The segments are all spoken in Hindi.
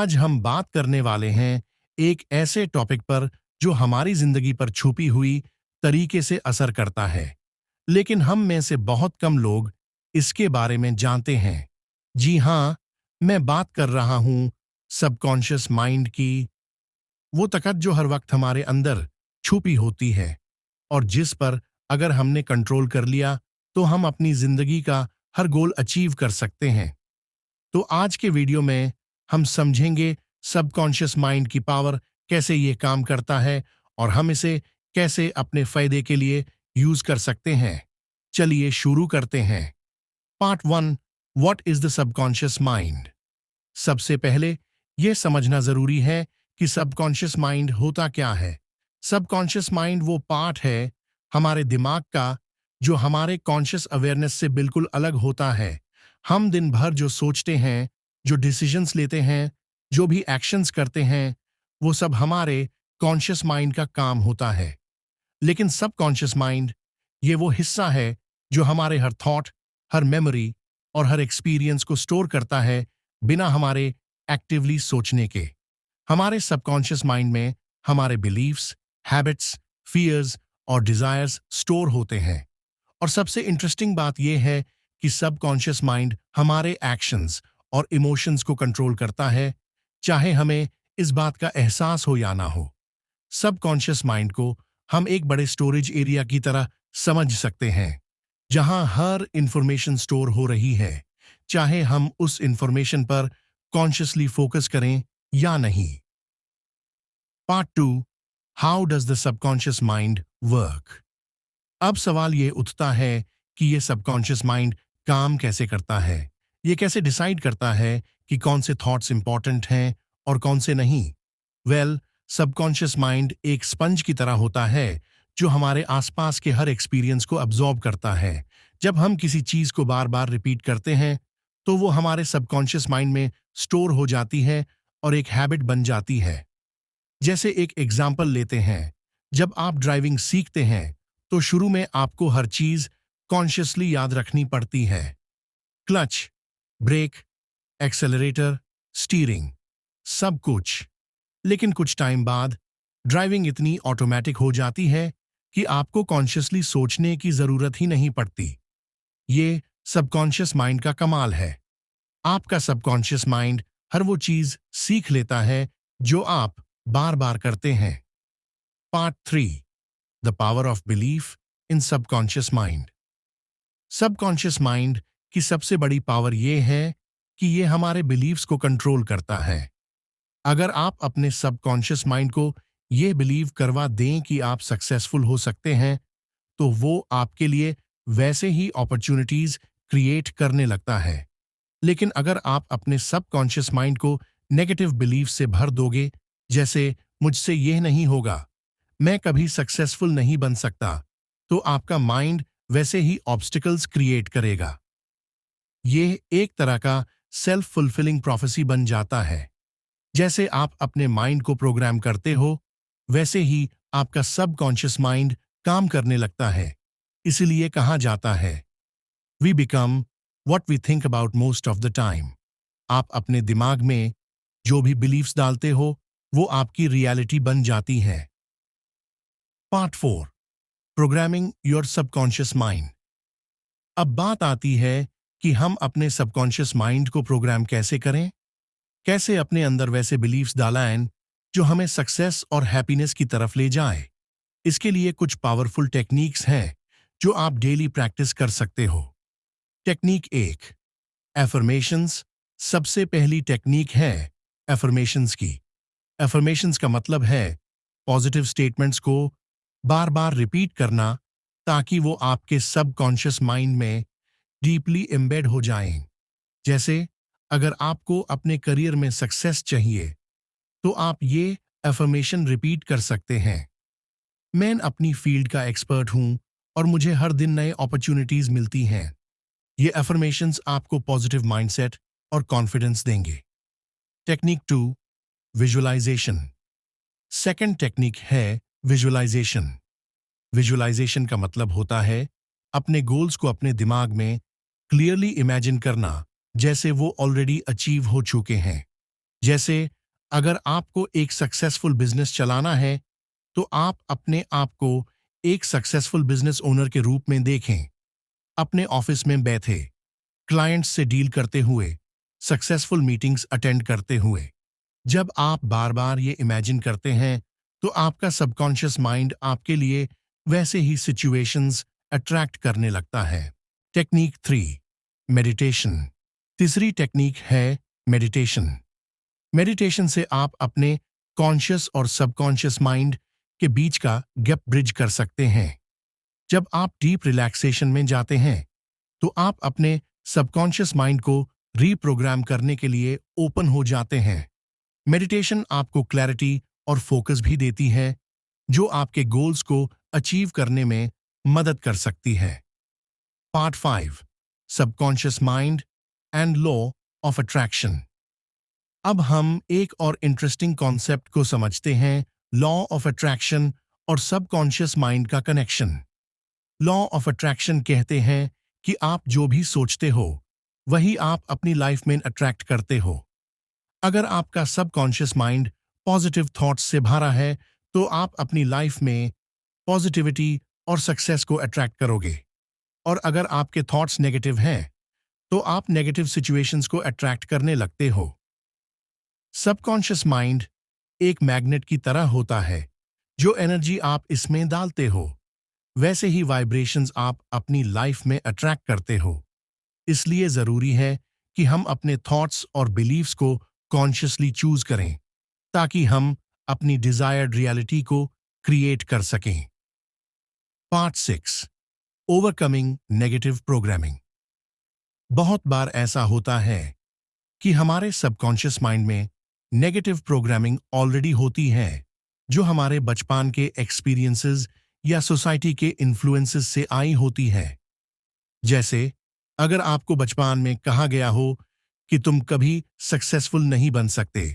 आज हम बात करने वाले हैं एक ऐसे टॉपिक पर जो हमारी जिंदगी पर छुपी हुई तरीके से असर करता है, लेकिन हम में से बहुत कम लोग इसके बारे में जानते हैं। जी हाँ, मैं बात कर रहा हूं सबकॉन्शियस माइंड की, वो ताकत जो हर वक्त हमारे अंदर छुपी होती है और जिस पर अगर हमने कंट्रोल कर लिया तो हम अपनी जिंदगी का हर गोल अचीव कर सकते हैं। तो आज के वीडियो में हम समझेंगे सबकॉन्शियस माइंड की पावर, कैसे ये काम करता है और हम इसे कैसे अपने फायदे के लिए यूज कर सकते हैं। चलिए शुरू करते हैं। Part 1, what is the subconscious mind. सबसे पहले यह समझना जरूरी है कि सबकॉन्शियस माइंड होता क्या है। सबकॉन्शियस माइंड वो पार्ट है हमारे दिमाग का जो हमारे कॉन्शियस अवेयरनेस से बिल्कुल अलग होता है। हम दिन भर जो सोचते हैं, जो डिसीजंस लेते हैं, जो भी एक्शंस करते हैं, वो सब हमारे कॉन्शियस माइंड का काम होता है। लेकिन सबकॉन्शियस माइंड ये वो हिस्सा है जो हमारे हर थॉट, हर मेमोरी और हर एक्सपीरियंस को स्टोर करता है बिना हमारे एक्टिवली सोचने के। हमारे सबकॉन्शियस माइंड में हमारे बिलीव्स, हैबिट्स, फियर्स और डिजायर्स स्टोर होते हैं। और सबसे इंटरेस्टिंग बात यह है कि सबकॉन्शियस माइंड हमारे एक्शंस और इमोशंस को कंट्रोल करता है, चाहे हमें इस बात का एहसास हो या ना हो। सबकॉन्शियस माइंड को हम एक बड़े स्टोरेज एरिया की तरह समझ सकते हैं, जहां हर इंफॉर्मेशन स्टोर हो रही है, चाहे हम उस इंफॉर्मेशन पर कॉन्शियसली फोकस करें या नहीं। Part 2, how does the subconscious mind work. अब सवाल ये उठता है कि ये सबकॉन्शियस माइंड काम कैसे करता है। ये कैसे डिसाइड करता है कि कौन से थॉट्स इंपॉर्टेंट हैं और कौन से नहीं। वेल, सबकॉन्शियस माइंड एक स्पंज की तरह होता है जो हमारे आसपास के हर एक्सपीरियंस को अब्जॉर्ब करता है। जब हम किसी चीज को बार बार रिपीट करते हैं तो वो हमारे सबकॉन्शियस माइंड में स्टोर हो जाती है और एक हैबिट बन जाती है। जैसे एक एग्जाम्पल लेते हैं, जब आप ड्राइविंग सीखते हैं तो शुरू में आपको हर चीज कॉन्शियसली याद रखनी पड़ती है। क्लच, ब्रेक, एक्सेलरेटर, स्टीयरिंग, सब कुछ। लेकिन कुछ टाइम बाद ड्राइविंग इतनी ऑटोमेटिक हो जाती है कि आपको कॉन्शियसली सोचने की जरूरत ही नहीं पड़ती। ये सबकॉन्शियस माइंड का कमाल है। आपका सबकॉन्शियस माइंड हर वो चीज सीख लेता है जो आप बार बार करते हैं। Part 3, the power of belief in subconscious mind. Subconscious mind की सबसे बड़ी पावर यह है कि यह हमारे बिलीव्स को कंट्रोल करता है। अगर आप अपने सबकॉन्शियस माइंड को यह बिलीव करवा दें कि आप सक्सेसफुल हो सकते हैं, तो वो आपके लिए वैसे ही अपॉर्चुनिटीज क्रिएट करने लगता है। लेकिन अगर आप अपने सबकॉन्शियस माइंड को नेगेटिव बिलीफ से भर दोगे, जैसे मुझसे यह नहीं होगा, मैं कभी सक्सेसफुल नहीं बन सकता, तो आपका माइंड वैसे ही ऑब्स्टिकल्स क्रिएट करेगा। यह एक तरह का सेल्फ फुलफिलिंग प्रोफेसी बन जाता है। जैसे आप अपने माइंड को प्रोग्राम करते हो, वैसे ही आपका सबकॉन्शियस माइंड काम करने लगता है। इसलिए कहा जाता है, we become what we think about most of the time. आप अपने दिमाग में जो भी बिलीव्स डालते हो, वो आपकी रियलिटी बन जाती है। Part 4, programming your subconscious mind. अब बात आती है कि हम अपने सबकॉन्शियस माइंड को प्रोग्राम कैसे करें, कैसे अपने अंदर वैसे बिलीव्स डालें जो हमें सक्सेस और हैप्पीनेस की तरफ ले जाए। इसके लिए कुछ पावरफुल टेक्निक्स हैं जो आप डेली प्रैक्टिस कर सकते हो। Technique 1, affirmations. सबसे पहली टेक्निक है एफर्मेशंस की। एफर्मेशंस का मतलब है पॉजिटिव स्टेटमेंट्स को बार बार रिपीट करना ताकि वो आपके सबकॉन्शियस माइंड में डीपली एम्बेड हो जाएं। जैसे अगर आपको अपने करियर में सक्सेस चाहिए तो आप ये एफर्मेशन रिपीट कर सकते हैं, मैं अपनी फील्ड का एक्सपर्ट हूं और मुझे हर दिन नए अपॉर्चुनिटीज मिलती हैं। ये एफर्मेशंस आपको पॉजिटिव माइंडसेट और कॉन्फिडेंस देंगे। Technique 2, visualisation. सेकंड टेक्निक है विजुअलाइजेशन। विजुअलाइजेशन का मतलब होता है अपने गोल्स को अपने दिमाग में क्लियरली इमेजिन करना, जैसे वो ऑलरेडी अचीव हो चुके हैं। जैसे अगर आपको एक सक्सेसफुल बिजनेस चलाना है तो आप अपने आप को एक सक्सेसफुल बिजनेस ओनर के रूप में देखें। अपने ऑफिस में बैठे, क्लाइंट्स से डील करते हुए, सक्सेसफुल मीटिंग्स अटेंड करते हुए। जब आप बार बार ये इमेजिन करते हैं तो आपका सबकॉन्शियस माइंड आपके लिए वैसे ही सिचुएशंस अट्रैक्ट करने लगता है। Technique 3, meditation. तीसरी टेक्निक है मेडिटेशन। मेडिटेशन से आप अपने कॉन्शियस और सबकॉन्शियस माइंड के बीच का गैप ब्रिज कर सकते हैं। जब आप डीप रिलैक्सेशन में जाते हैं तो आप अपने सबकॉन्शियस माइंड को रीप्रोग्राम करने के लिए ओपन हो जाते हैं। मेडिटेशन आपको क्लैरिटी और फोकस भी देती है, जो आपके गोल्स को अचीव करने में मदद कर सकती है। Part 5, subconscious mind and law of attraction. अब हम एक और इंटरेस्टिंग कॉन्सेप्ट को समझते हैं, लॉ ऑफ अट्रैक्शन और सबकॉन्शियस माइंड का कनेक्शन। लॉ ऑफ अट्रैक्शन कहते हैं कि आप जो भी सोचते हो वही आप अपनी लाइफ में अट्रैक्ट करते हो। अगर आपका सबकॉन्शियस माइंड पॉजिटिव थॉट्स से भरा है तो आप अपनी लाइफ में पॉजिटिविटी और सक्सेस को अट्रैक्ट करोगे, और अगर आपके थॉट्स नेगेटिव हैं तो आप नेगेटिव सिचुएशंस को अट्रैक्ट करने लगते हो। सबकॉन्शियस माइंड एक मैग्नेट की तरह होता है, जो एनर्जी आप इसमें डालते हो वैसे ही वाइब्रेशंस आप अपनी लाइफ में अट्रैक्ट करते हो। इसलिए जरूरी है कि हम अपने थॉट्स और बिलीव्स को कॉन्शियसली चूज करें ताकि हम अपनी डिजायर्ड रियलिटी को क्रिएट कर सकें। Part 6, overcoming negative programming. बहुत बार ऐसा होता है कि हमारे सबकॉन्शियस माइंड में नेगेटिव प्रोग्रामिंग ऑलरेडी होती है, जो हमारे बचपन के एक्सपीरियंसेस या सोसाइटी के इन्फ्लुएंसेस से आई होती है। जैसे अगर आपको बचपन में कहा गया हो कि तुम कभी सक्सेसफुल नहीं बन सकते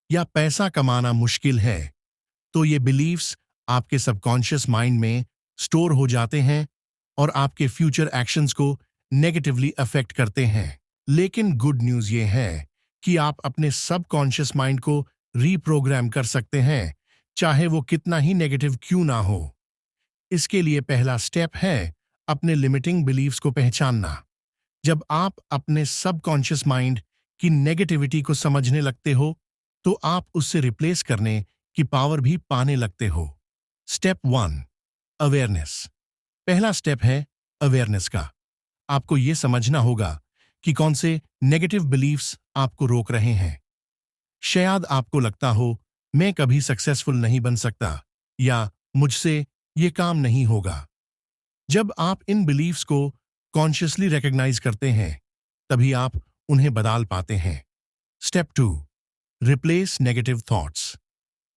या पैसा कमाना मुश्किल है, तो ये बिलीव्स आपके सबकॉन्शियस माइंड में स्टोर हो जाते हैं और आपके फ्यूचर एक्शंस को नेगेटिवली अफेक्ट करते हैं। लेकिन गुड न्यूज़ ये है कि आप अपने सबकॉन्शियस माइंड को रीप्रोग्राम कर सकते हैं, चाहे वो कितना ही नेगेटिव क्यों ना हो। इसके लिए पहला स्टेप है अपने लिमिटिंग बिलीव्स को पहचानना। जब आप अपने सबकॉन्शियस माइंड की नेगेटिविटी को समझने लगते हो तो आप उससे रिप्लेस करने की पावर भी पाने लगते हो। Step 1, awareness. पहला स्टेप है अवेयरनेस का। आपको यह समझना होगा कि कौन से नेगेटिव बिलीव्स आपको रोक रहे हैं। शायद आपको लगता हो मैं कभी सक्सेसफुल नहीं बन सकता या मुझसे ये काम नहीं होगा। जब आप इन बिलीव्स को कॉन्शियसली रिकॉग्नाइज करते हैं तभी आप उन्हें बदल पाते हैं। Step 2, replace negative thoughts.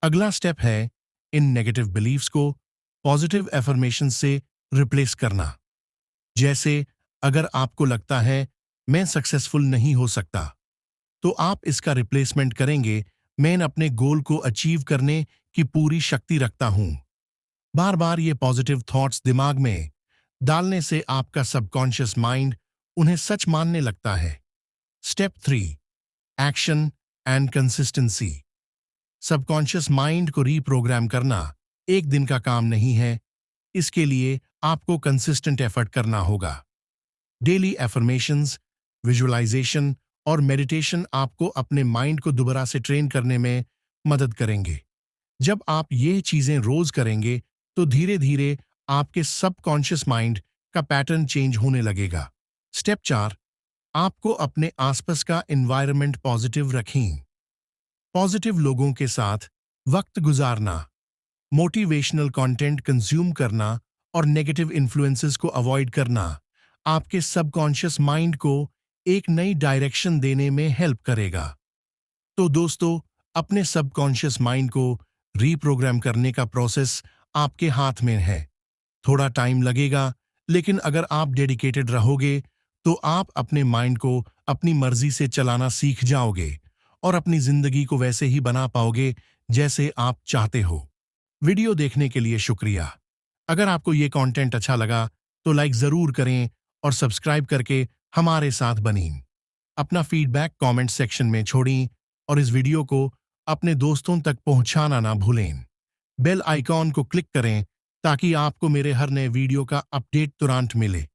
अगला स्टेप है इन नेगेटिव बिलीव्स को पॉजिटिव एफर्मेशन से रिप्लेस करना। जैसे अगर आपको लगता है मैं सक्सेसफुल नहीं हो सकता, तो आप इसका रिप्लेसमेंट करेंगे मैं अपने गोल को अचीव करने की पूरी शक्ति रखता हूं। बार बार ये पॉजिटिव थॉट्स दिमाग में डालने से आपका सबकॉन्शियस माइंड उन्हें सच मानने लगता है। Step 3, action and consistency. Subconscious mind को रीप्रोग्राम करना एक दिन का काम नहीं है। इसके लिए आपको कंसिस्टेंट एफर्ट करना होगा। डेली एफर्मेशंस, विजुअलाइजेशन और मेडिटेशन आपको अपने माइंड को दोबारा से ट्रेन करने में मदद करेंगे। जब आप ये चीजें रोज करेंगे तो धीरे धीरे आपके सबकॉन्शियस माइंड का पैटर्न चेंज होने लगेगा। स्टेप 4, आपको अपने आसपास का एनवायरनमेंट पॉजिटिव रखें। पॉजिटिव लोगों के साथ वक्त गुजारना, मोटिवेशनल कंटेंट कंज्यूम करना और नेगेटिव इन्फ्लुएंसेस को अवॉइड करना आपके सबकॉन्शियस माइंड को एक नई डायरेक्शन देने में हेल्प करेगा। तो दोस्तों, अपने सबकॉन्शियस माइंड को रीप्रोग्राम करने का प्रोसेस आपके हाथ में है। थोड़ा टाइम लगेगा, लेकिन अगर आप डेडिकेटेड रहोगे तो आप अपने माइंड को अपनी मर्जी से चलाना सीख जाओगे और अपनी जिंदगी को वैसे ही बना पाओगे जैसे आप चाहते हो। वीडियो देखने के लिए शुक्रिया। अगर आपको ये कंटेंट अच्छा लगा तो लाइक जरूर करें और सब्सक्राइब करके हमारे साथ बनें। अपना फीडबैक कमेंट सेक्शन में छोड़ें। और इस वीडियो को अपने दोस्तों तक पहुंचाना ना भूलें। बेल आइकॉन को क्लिक करें ताकि आपको मेरे हर नए वीडियो का अपडेट तुरंत मिले।